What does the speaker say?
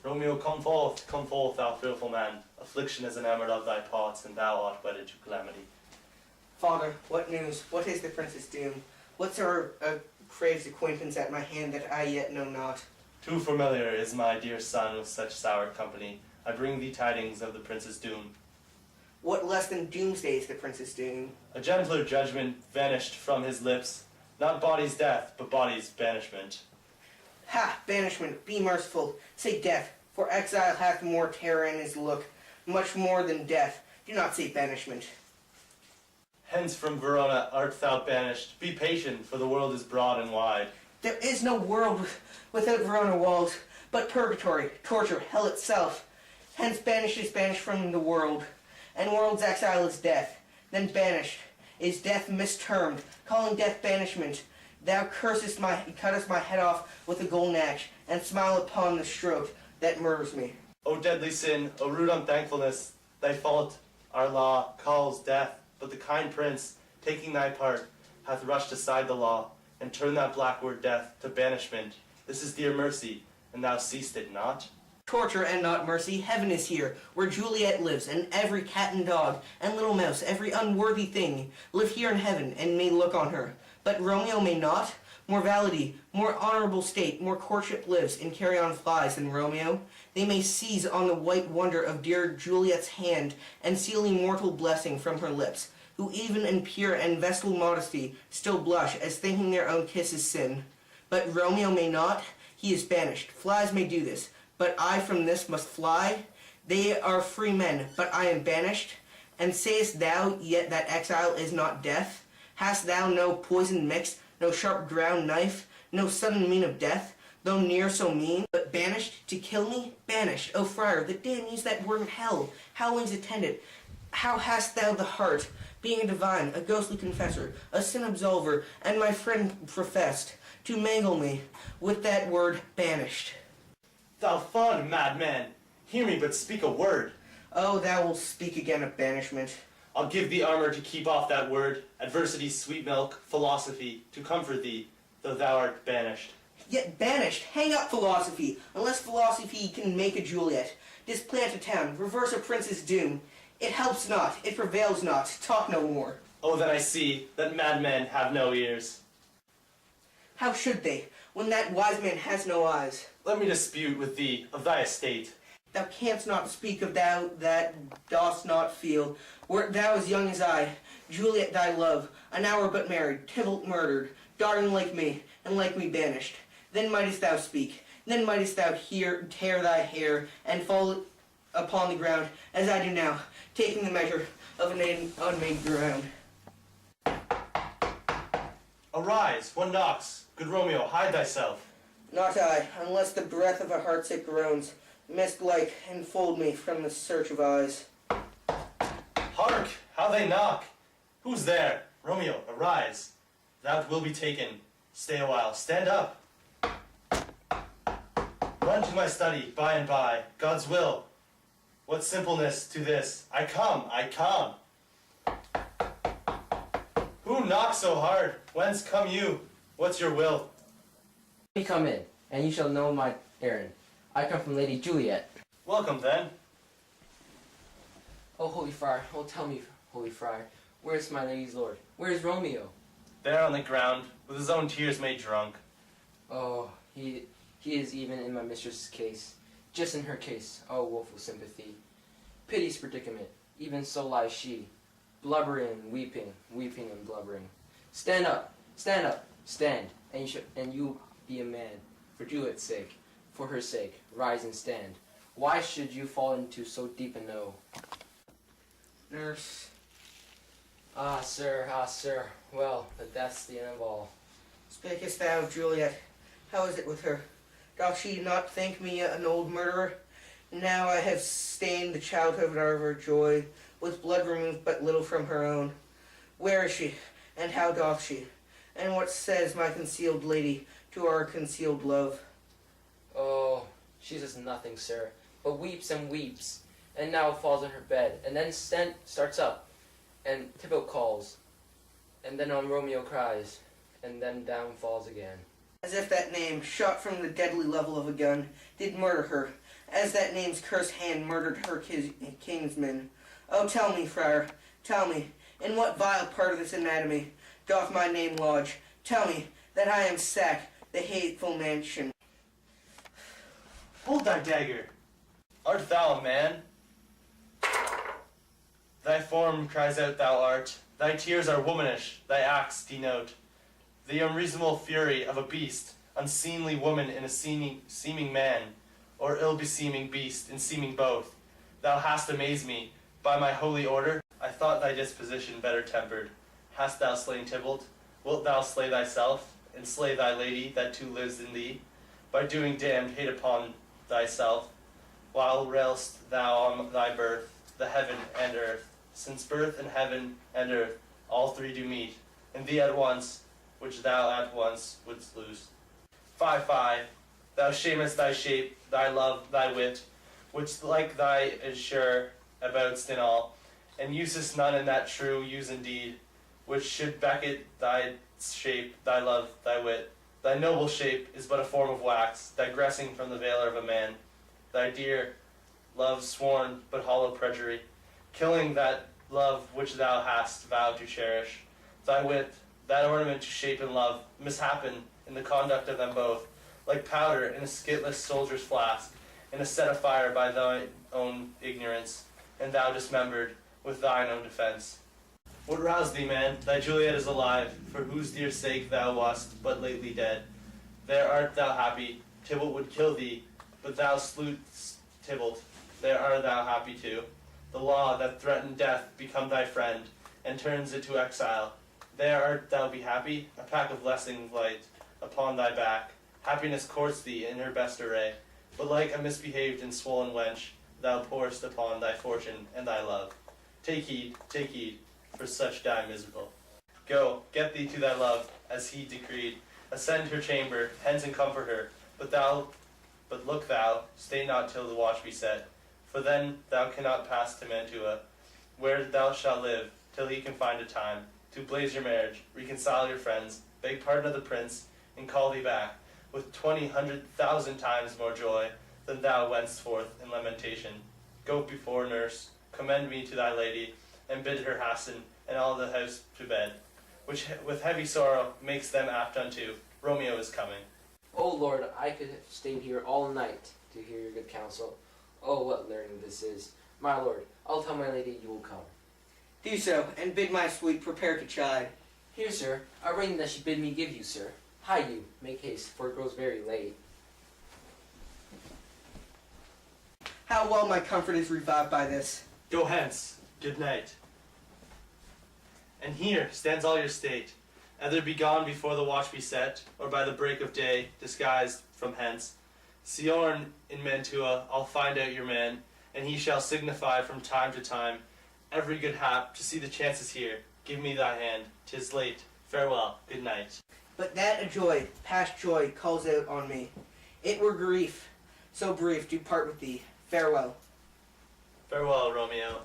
Romeo, come forth, thou fearful man. Affliction is enamoured of thy parts, and thou art wedded to calamity. Father, what news? What is the prince's doom? What's our craves acquaintance at my hand that I yet know not? Too familiar is my dear son with such sour company. I bring thee tidings of the prince's doom. What less than doomsday is the prince's doom? A gentler judgment vanished from his lips, not body's death, but body's banishment. Ha! Banishment, be merciful. Say death, for exile hath more terror in his look, much more than death. Do not say banishment. Hence from Verona art thou banished. Be patient, for the world is broad and wide. There is no world without Verona walls, but purgatory, torture, hell itself. Hence banished is banished from the world, and world's exile is death. Then banished is death mistermed, calling death banishment. Thou cuttest my head off with a golden axe, and smile upon the stroke that murders me. O deadly sin, O rude unthankfulness, thy fault our law calls death, but the kind prince, taking thy part, hath rushed aside the law, and turned that black word death to banishment. This is dear mercy, and thou seest it not? Torture and not mercy, heaven is here, where Juliet lives, and every cat and dog, and little mouse, every unworthy thing, live here in heaven, and may look on her. But Romeo may not? More validity, more honorable state, more courtship lives in carry-on flies than Romeo. They may seize on the white wonder of dear Juliet's hand, and seal immortal blessing from her lips, who even in pure and vestal modesty still blush as thinking their own kiss is sin. But Romeo may not? He is banished. Flies may do this, but I from this must fly. They are free men, but I am banished. And sayest thou yet that exile is not death? Hast thou no poison mixed, no sharp ground knife, no sudden mean of death, though near so mean, but banished to kill me? Banished, O friar, the damn use that word in hell, howlings attendant. How hast thou the heart, being a divine, a ghostly confessor, a sin absolver, and my friend professed, to mangle me with that word banished? Thou fond madman, hear me but speak a word. Oh, thou wilt speak again of banishment. I'll give thee armor to keep off that word, adversity's sweet milk, philosophy, to comfort thee, though thou art banished. Yet banished, hang up philosophy, unless philosophy can make a Juliet, displant a town, reverse a prince's doom. It helps not, it prevails not, talk no more. Oh, then I see that madmen have no ears. How should they, when that wise man has no eyes? Let me dispute with thee of thy estate. Thou canst not speak of thou that dost not feel. Wert thou as young as I, Juliet thy love, an hour but married, Tybalt murdered, darling like me, and like me banished, then mightest thou speak, then mightest thou tear thy hair, and fall upon the ground, as I do now, taking the measure of an unmade ground. Arise, one knocks. Good Romeo, hide thyself. Not I, unless the breath of a heartsick groans, mist-like, enfold me from the search of eyes. Hark, how they knock. Who's there? Romeo, arise. Thou wilt be taken. Stay a while. Stand up. Run to my study, by and by. God's will. What simpleness to this. I come, I come. Who knocks so hard? Whence come you? What's your will? Let me come in, and you shall know my errand. I come from Lady Juliet. Welcome, then. Oh, Holy Friar, oh, tell me, Holy Friar, where is my lady's lord? Where is Romeo? There on the ground, with his own tears made drunk. Oh, he is even in my mistress's case. Just in her case, oh, woeful sympathy. Pity's predicament, even so lies she. Blubbering, weeping, weeping and blubbering. Stand up, stand, and you be a man, for Juliet's sake. For her sake, rise and stand. Why should you fall into so deep a no? Nurse. Ah, sir, well, but that's the end of all. Speakest thou of Juliet? How is it with her? Doth she not think me an old murderer? Now I have stained the childhood of her joy, with blood removed but little from her own. Where is she, and how doth she? And what says my concealed lady to our concealed love? Oh, she says nothing, sir, but weeps and weeps, and now falls on her bed, and then starts up, and Tybalt calls, and then on Romeo cries, and then down falls again. As if that name, shot from the deadly level of a gun, did murder her, as that name's cursed hand murdered her kinsman. Oh, tell me, friar, tell me, in what vile part of this anatomy doth my name lodge? Tell me that I am Sack, the hateful mansion. Hold thy dagger. Art thou a man? Thy form cries out thou art. Thy tears are womanish, thy acts denote the unreasonable fury of a beast, unseemly woman in a seeming man, or ill-beseeming beast in seeming both. Thou hast amazed me, by my holy order. I thought thy disposition better tempered. Hast thou slain Tybalt? Wilt thou slay thyself, and slay thy lady that too lives in thee? By doing damned hate upon thyself, while railst thou on thy birth, the heaven and earth, since birth and heaven and earth all three do meet, in thee at once, which thou at once wouldst lose. Fie, fie, thou shamest thy shape, thy love, thy wit, which like thy is sure aboutst in all, and usest none in that true use indeed, which should becket thy shape, thy love, thy wit. Thy noble shape is but a form of wax, digressing from the valour of a man. Thy dear love sworn, but hollow perjury, killing that love which thou hast vowed to cherish. Thy wit, that ornament to shape and love, mishappen in the conduct of them both, like powder in a skitless soldier's flask, in a set afire by thine own ignorance, and thou dismembered with thine own defence. What roused thee, man? Thy Juliet is alive, for whose dear sake thou wast but lately dead. There art thou happy. Tybalt would kill thee, but thou slewest Tybalt. There art thou happy too. The law that threatened death become thy friend, and turns it to exile. There art thou be happy, a pack of blessings light upon thy back. Happiness courts thee in her best array, but like a misbehaved and swollen wench, thou pourest upon thy fortune and thy love. Take heed, for such die miserable. Go, get thee to thy love, as he decreed. Ascend her chamber, hence and comfort her. But look thou, stay not till the watch be set, for then thou cannot pass to Mantua, where thou shalt live, till he can find a time to blaze your marriage, reconcile your friends, beg pardon of the prince, and call thee back, with 20,100,000 times more joy than thou wentst forth in lamentation. Go before nurse, commend me to thy lady, and bid her hasten, and all the house to bed, which with heavy sorrow makes them apt unto, Romeo is coming. Oh Lord, I could have stayed here all night to hear your good counsel. Oh, what learning this is. My lord, I'll tell my lady you will come. Do so, and bid my suite prepare to chide. Here, sir, a ring that she bid me give you, sir. Hie you, make haste, for it grows very late. How well my comfort is revived by this. Go hence, good night. And here stands all your state, either be gone before the watch be set, or by the break of day, disguised from hence. Seorn in Mantua, I'll find out your man, and he shall signify from time to time every good hap to see the chances here. Give me thy hand, 'tis late. Farewell, good night. But that a joy, past joy, calls out on me. It were grief, so brief, to part with thee. Farewell. Farewell, Romeo.